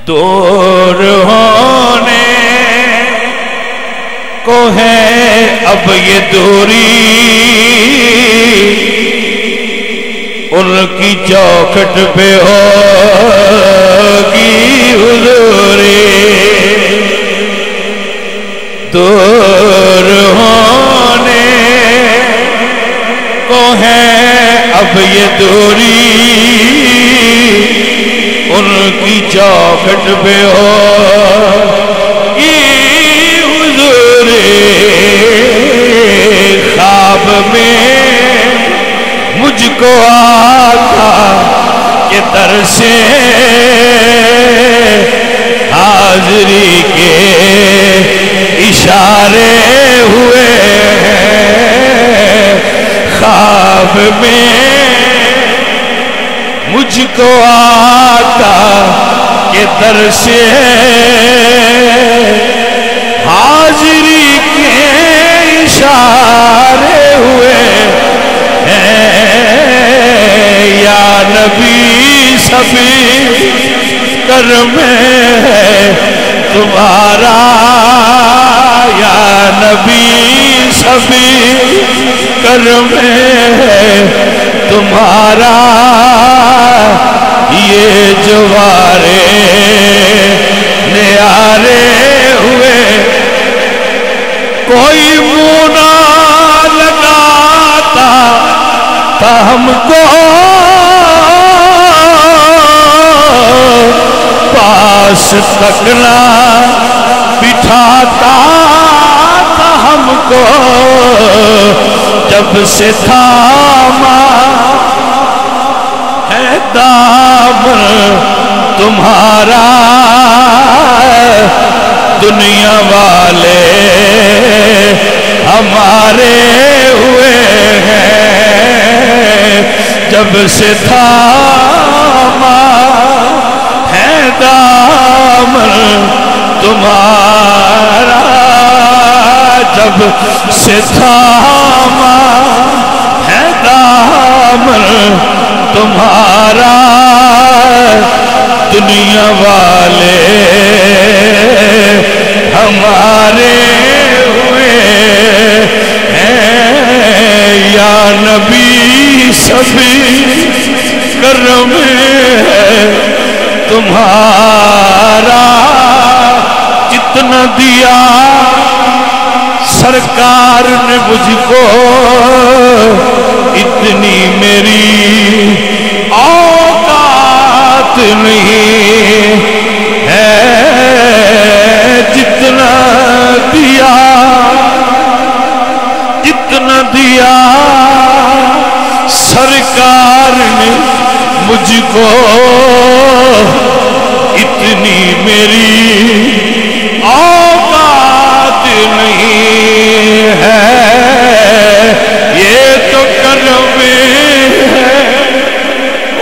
دور ہونے کو ہے اب یہ دوری، ان کی چوکھٹ پہ ہوگی حضوری، دور ہونے کو ہے اب یہ دوری، ان کی چوکھٹ پہ ہوگی حضوری، خواب میں مجھ کو آقا کے در سے حاضری کے اشارے ہوئے، خواب میں مجھ کو آقا کے در سے حاضری کے اشارے ہوئے ہیں، یا نبی سبھی کرم ہے تمہارا، یا نبی سبھی کرم ہے تمہارا، یہ جوارے نیارے ہوئے، کوئی منہ نہ لگاتا تھا ہم کو، پاس تک نہ بٹھاتا تھا ہم کو، جب سے تھاما ہے دامن تمہارا، دنیا والے ہمارے ہوئے ہیں، جب سے تھاما ہے دامن تمہارا، جب سے تھاما ہے دامن تمہارا، دنیا والے ہمارے ہوئے ہیں، یا نبی سبھی کرم ہے تمہارا، جتنا دیا سرکار نے مجھ کو اتنی میری اوقات نہیں ہے، جتنا دیا سرکار نے مجھ کو اتنی میری اوقات نہیں ہے، یہ تو کرم ہے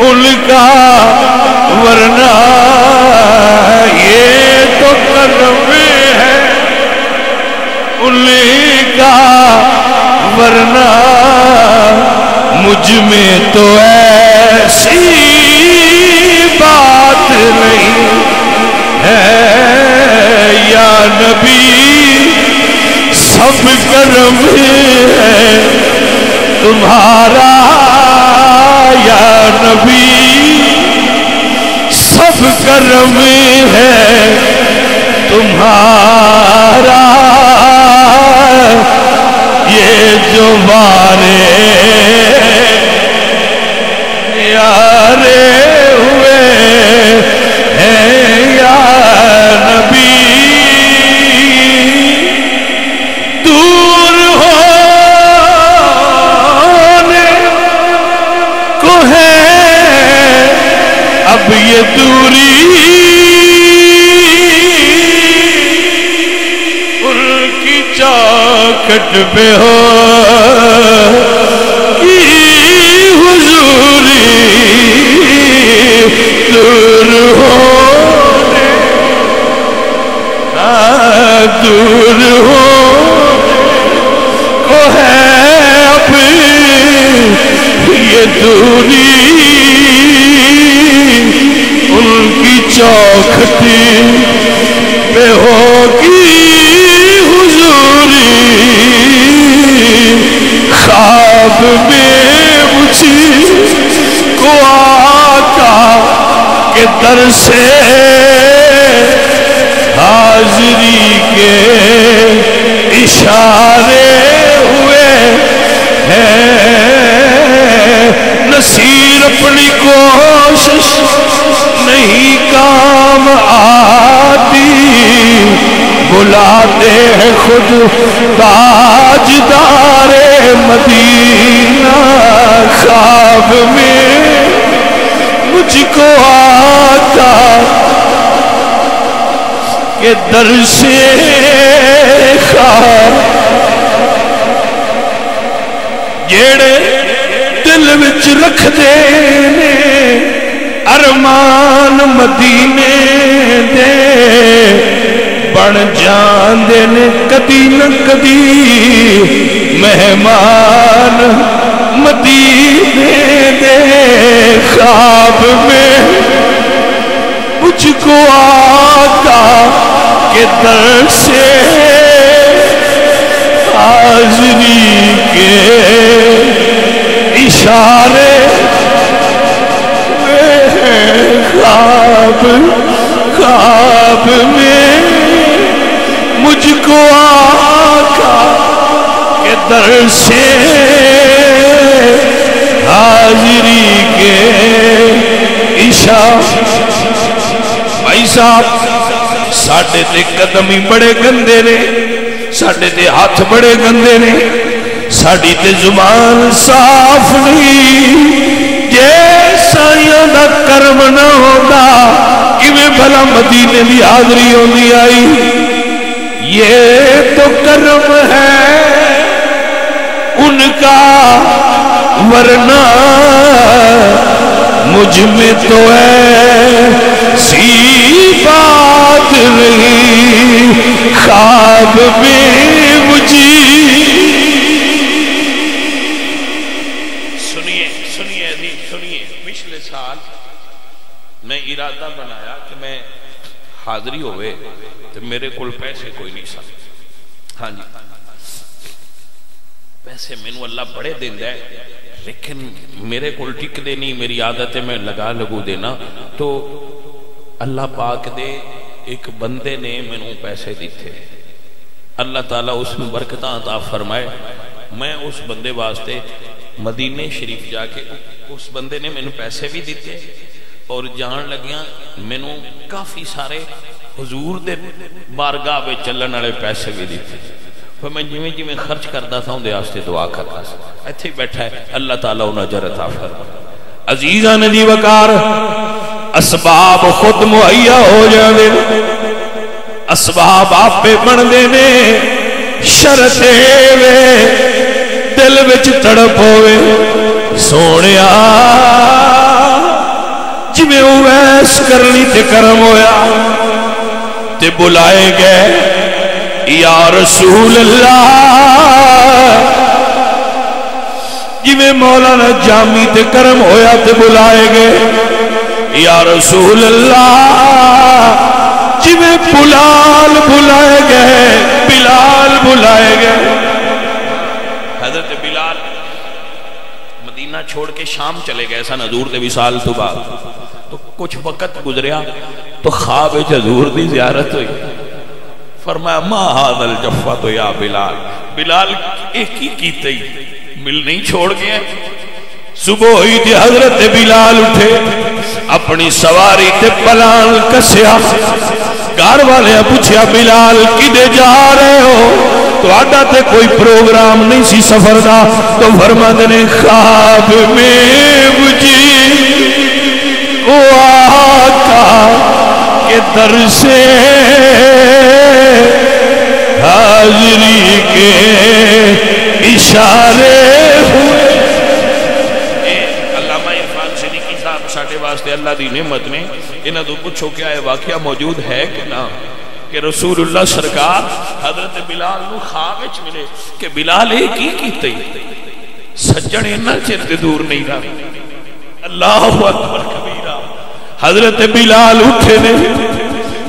ان کا، ورنہ یہ تو کرم ہے ان کا، ورنہ مجھ میں تو ایسی بات نہیں ہے، یا نبی سب کرم ہے تمہارا، یا نبی سب کرم ہے تمہارا، یہ جو بارے نیارے ہوئے ہیں، یا نبی دور ہونے کو ہے اب یہ دوری، ان کی چوکھٹ پہ ہوگی حضوری، دور ہونے دور ہونے کو ہے اب یہ دوری، ان کی چوکھٹی پہ ہوگی حضوری خواب میں مجھ کو آقا کے در سے حاضری کے اشارے ہوئے ہیں نصیر اپنی کوشش نہیں کام آتی بلاتے ہیں خود تاجدار مدینہ خواب میں مجھ کو آقا کے در سے خواب جیڑے دل وچ رکھ دے نے ارمان مدینے دے بن جاندے نے کدی نہ کدی مہمان مدینے دے خواب میں مجھ کو آقا کے در سے حاضری کے اشارے خواب میں مجھ کو آقا کے در سے حاضری کے اشارے بھائی صاحب ساڑھے تے قدم ہی بڑے گندے نے ساڑھے تے ہاتھ بڑے گندے نے ساڑھی تے زبان صاف نہیں جے سائیاں دا کرم نہ ہوتا کہ میں بھلا مدینے دی حاضری ہوندی آئی یہ تو کرم ہے ان کا ورنہ مجھ میں تو ایسی بات نہیں خواب میں مجھے سنیے پچھلے سال میں ارادہ بنایا کہ میں حاضری ہوئے تو میرے کول پیسے کوئی نہیں سن ہاں جی پیسے مینوں اللہ بڑے دیندا ہے لیکن میرے کول ٹک دے نہیں میری عادت ہے میں لگو دینا تو اللہ پاک دے ایک بندے نے مینوں پیسے دیتے اللہ تعالیٰ اس میں برکتاں عطا فرمائے میں اس بندے واسطے مدینے شریف جا کے اس بندے نے مینوں پیسے بھی دیتے اور جان لگیاں مینوں کافی سارے حضور دے بارگاہ میں چلن والے پیسے بھی دیتے پھر میں جی میں خرچ کرتا تھا اندے واسطے دعا کرتا تھا ایتھے بیٹھا ہے اللہ تعالیٰ انہیں اجر عطا فرمائے عزیزاں دی وقار اسباب خود مہیا ہو جاندے اسباب آپ پہ بن دینے شرط وے دل وچ تڑپ ہوئے سونیا جی میں اویس کرنی تے کرم ہویا تے بلائے گئے یا رسول اللہ جی میں مولانا جامی تے کرم ہویا تے بلائے گئے یا رسول اللہ جی میں بلال بلائے گئے بلال بلائے گئے حضرت بلال مدینہ چھوڑ کے شام چلے گئے سن حضور دے وصال تو بعد تو کچھ وقت گزریا تو خواب حضور دی زیارت ہوئی فرمایا ما هذا الجفا تو یا بلال بلال ایک ہی کیتے ہی مل نہیں چھوڑ گئے صبح ہوئی تھی حضرت بلال اٹھے اپنی سواری تے پلان کسیا گھر والے پوچھیا بلال کدے جا رہے ہو تو آڈا تے کوئی پروگرام نہیں سی سفر دا تو فرماتے نے خواب میں مجھے وہ آقا کے در سے حاضری کے اشارے ہوئے علامہ عرفان صدیقی صاحب ساڑھے واسطے اللہ دی نعمت نے انہاں تو پوچھو کیا ہے واقعہ موجود ہے کہ نہ کہ رسول اللہ سرکار حضرت بلال نو خواب وچ ملے کہ بلال ایک ہی کیتے سجن اتنا چر تے دور نہیں رہا اللہ اکبر کبیرہ حضرت بلال اٹھے نے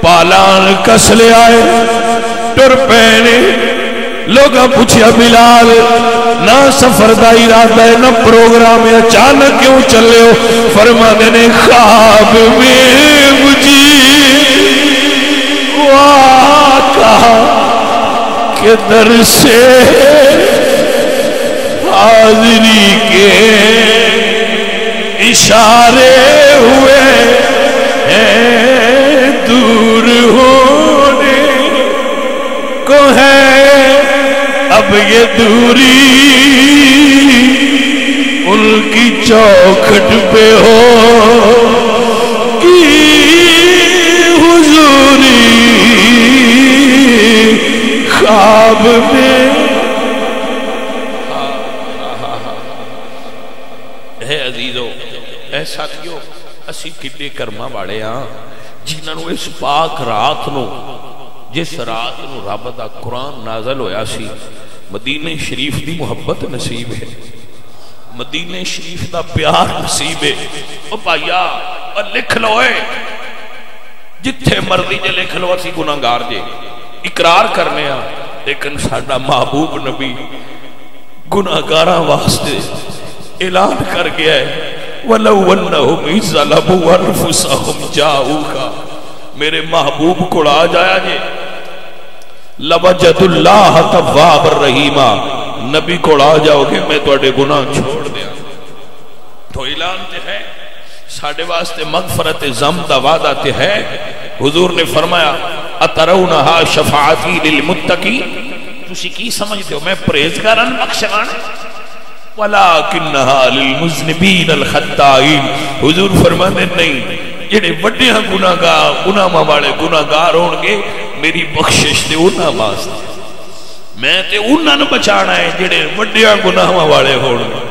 پالان کس لے آئے ٹر پینے لوگاں پوچھیا بلال نہ سفر دا ارادہ ہے نہ پروگرام ہے اچانک کیوں چلے ہو فرمانے نے خواب میں مجھے کہا کہ در سے حاضری کے اشارے ہوئے ہیں دور ہونے کو ہے اب یہ دوری ان کی چوکھٹ پہ ہو کی حضوری خواب میں اے عزیزو اے ساتھیو اسی کنے کرما والے ہاں جنہاں نو اس پاک رات نو جس رات نو رب دا قرآن نازل ہویا سی مدینہ شریف دی محبت نصیب ہے مدینہ شریف دا پیار نصیب ہے او بھائیا لکھ لو ہے جتھے مرضی جے لکھ لو اسی گناہگار جے اقرار کرنے ہاں لیکن ساڈا محبوب نبی گناہگاراں واسطے اعلان کر گیا ہے وَلَوْ وَنَّهُمْ إِذْ ظَلَمُوا أَنفُسَهُمْ جَاءُوكَ میرے محبوب کو آ جایا جے لَوَجَدُ اللَّهَ تَوَّابًا رَحِيمًا نبی کو آ جاؤ گے میں تواڈے گناہ چھوڑ دیا تو اعلان تے ہے ساڈے واسطے مغفرت ذنب دا وعدہ تے ہے حضور نے فرمایا اترونها شفاعتی للمتقی تسی کی سمجھتے ہو میں پرہیزگاران بخشوان وَلَكِنَّهَا لِلْمُذْنِبِينَ الْخَطَّائِينَ حضور فرماتے نہیں جڑے وڈیاں گناہاں والے گناہگار ہون گے میری بخشش تے انہاں واسطے میں تے انہاں نوں بچانا ہے جڑے وڈیاں گناہاں والے ہون گے